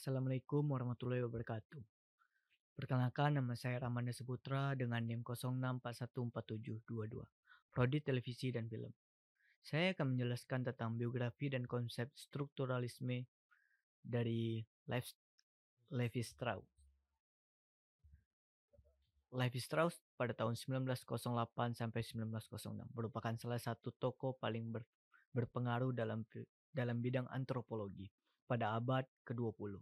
Assalamualaikum warahmatullahi wabarakatuh. Perkenalkan, nama saya Ramanda Seputra dengan NIM 06414722, Prodi Televisi dan Film. Saya akan menjelaskan tentang biografi dan konsep strukturalisme dari Levi Strauss. Levi Strauss pada tahun 1908 sampai 1906 merupakan salah satu tokoh paling berpengaruh dalam bidang antropologi pada abad ke-20.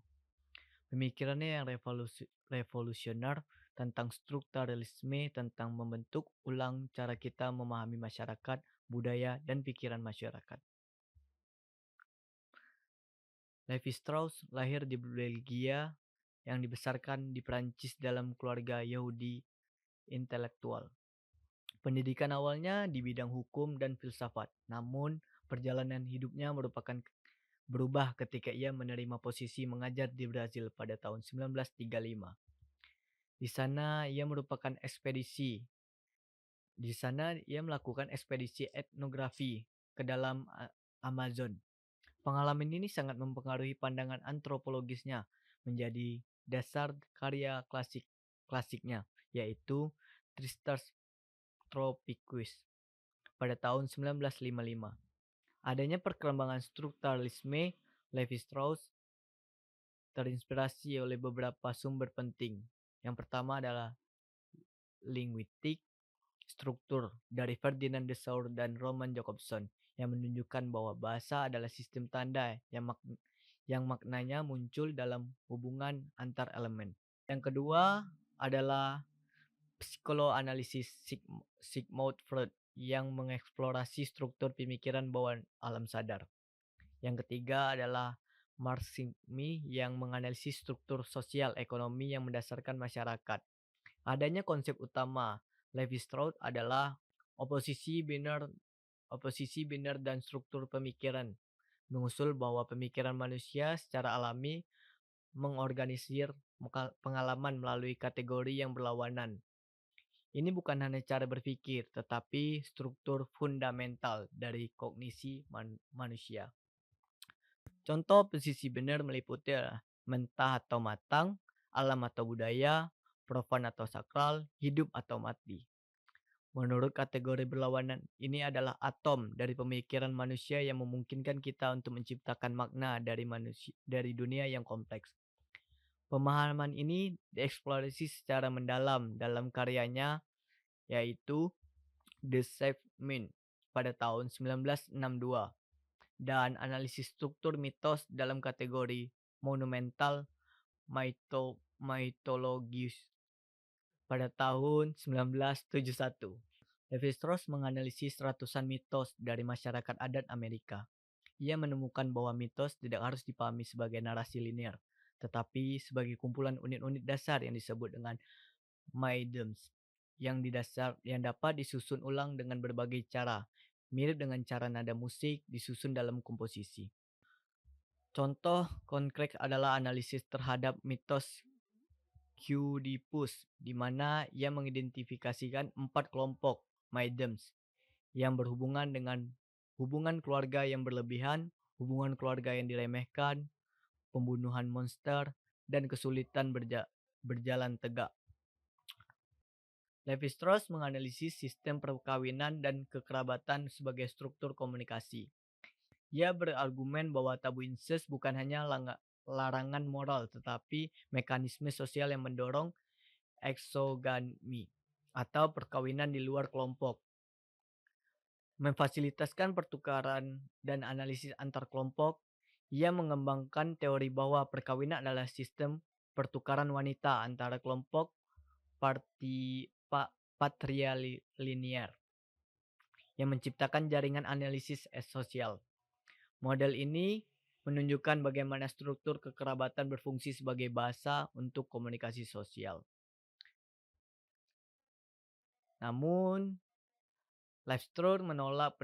Pemikirannya yang revolusioner tentang strukturalisme, tentang membentuk ulang cara kita memahami masyarakat, budaya, dan pikiran masyarakat. Levi Strauss lahir di Belgia yang dibesarkan di Prancis dalam keluarga Yahudi intelektual. Pendidikan awalnya di bidang hukum dan filsafat, namun perjalanan hidupnya berubah ketika ia menerima posisi mengajar di Brazil pada tahun 1935. Di sana ia melakukan ekspedisi etnografi ke dalam Amazon. Pengalaman ini sangat mempengaruhi pandangan antropologisnya menjadi dasar karya klasiknya, yaitu Tristes Tropicus pada tahun 1955. Adanya perkembangan strukturalisme, Levi Strauss terinspirasi oleh beberapa sumber penting. Yang pertama adalah linguistik struktur dari Ferdinand de Saussure dan Roman Jakobson yang menunjukkan bahwa bahasa adalah sistem tanda yang maknanya muncul dalam hubungan antar elemen. Yang kedua adalah psikoanalisis Sigmund Freud yang mengeksplorasi struktur pemikiran bawah alam sadar. Yang ketiga adalah Marxisme yang menganalisis struktur sosial ekonomi yang mendasarkan masyarakat. Adanya konsep utama Levi Strauss adalah oposisi biner dan struktur pemikiran, mengusul bahwa pemikiran manusia secara alami mengorganisir pengalaman melalui kategori yang berlawanan. Ini bukan hanya cara berpikir, tetapi struktur fundamental dari kognisi manusia. Contoh posisi benar meliputi mentah atau matang, alam atau budaya, profan atau sakral, hidup atau mati. Menurut kategori berlawanan, ini adalah atom dari pemikiran manusia yang memungkinkan kita untuk menciptakan makna dari dunia yang kompleks. Pemahaman ini dieksplorasi secara mendalam dalam karyanya, yaitu The Seventh Mind pada tahun 1962 dan analisis struktur mitos dalam kategori monumental mythologies pada tahun 1971. Levi Strauss menganalisis ratusan mitos dari masyarakat adat Amerika. Ia menemukan bahwa mitos tidak harus dipahami sebagai narasi linear, tetapi sebagai kumpulan unit-unit dasar yang disebut dengan myths yang dapat disusun ulang dengan berbagai cara, mirip dengan cara nada musik disusun dalam komposisi. Contoh konkret adalah analisis terhadap mitos Oedipus, di mana ia mengidentifikasikan 4 kelompok myths yang berhubungan dengan hubungan keluarga yang berlebihan, hubungan keluarga yang diremehkan, pembunuhan monster, dan kesulitan berjalan tegak. Levi Strauss menganalisis sistem perkawinan dan kekerabatan sebagai struktur komunikasi. Ia berargumen bahwa tabu incest bukan hanya larangan moral, tetapi mekanisme sosial yang mendorong exogamy atau perkawinan di luar kelompok. Memfasilitaskan pertukaran dan analisis antar kelompok, ia mengembangkan teori bahwa perkawinan adalah sistem pertukaran wanita antara kelompok patrilinear yang menciptakan jaringan analisis sosial. Model ini menunjukkan bagaimana struktur kekerabatan berfungsi sebagai bahasa untuk komunikasi sosial. Namun, Levi Strauss menolak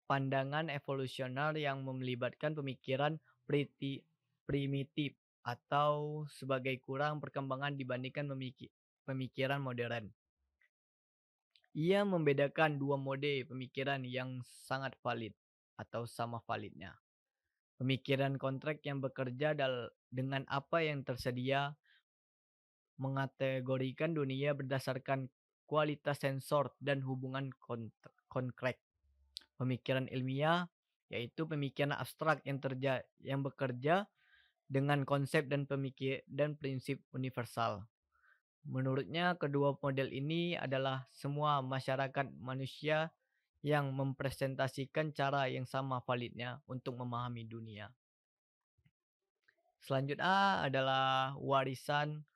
pandangan evolusioner yang melibatkan pemikiran primitif atau sebagai kurang perkembangan dibandingkan pemikiran modern. Ia membedakan dua mode pemikiran yang sangat valid atau sama validnya. Pemikiran kontrak yang bekerja dengan apa yang tersedia, mengategorikan dunia berdasarkan kualitas sensor dan hubungan konkret. Pemikiran ilmiah yaitu pemikiran abstrak yang bekerja dengan konsep dan prinsip universal. Menurutnya, kedua model ini adalah semua masyarakat manusia yang mempresentasikan cara yang sama validnya untuk memahami dunia. Selanjutnya adalah warisan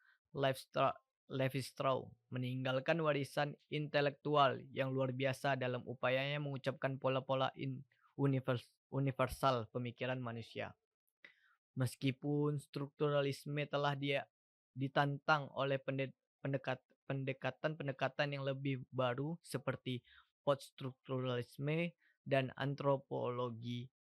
Levi-Strauss, meninggalkan warisan intelektual yang luar biasa dalam upayanya mengucapkan pola-pola universal pemikiran manusia. Meskipun strukturalisme telah ditantang oleh pendekatan-pendekatan yang lebih baru seperti poststrukturalisme dan antropologi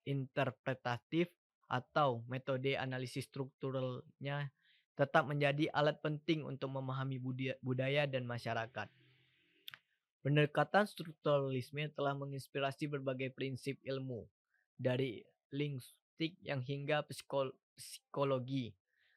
interpretatif atau metode analisis strukturalnya tetap menjadi alat penting untuk memahami budaya dan masyarakat. Pendekatan strukturalisme telah menginspirasi berbagai prinsip ilmu, dari linguistik yang hingga psikologi,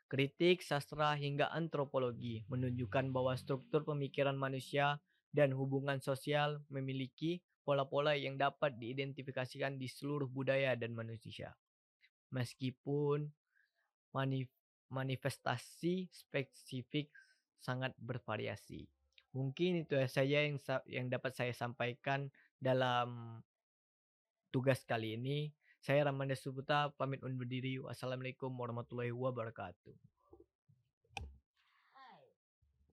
kritik, sastra, hingga antropologi, menunjukkan bahwa struktur pemikiran manusia dan hubungan sosial memiliki pola-pola yang dapat diidentifikasikan di seluruh budaya dan manusia. Meskipun manifestasi spesifik sangat bervariasi. Mungkin itu saja yang dapat saya sampaikan dalam tugas kali ini. Saya Ramanda Suputa pamit undur diri. Wassalamualaikum warahmatullahi wabarakatuh.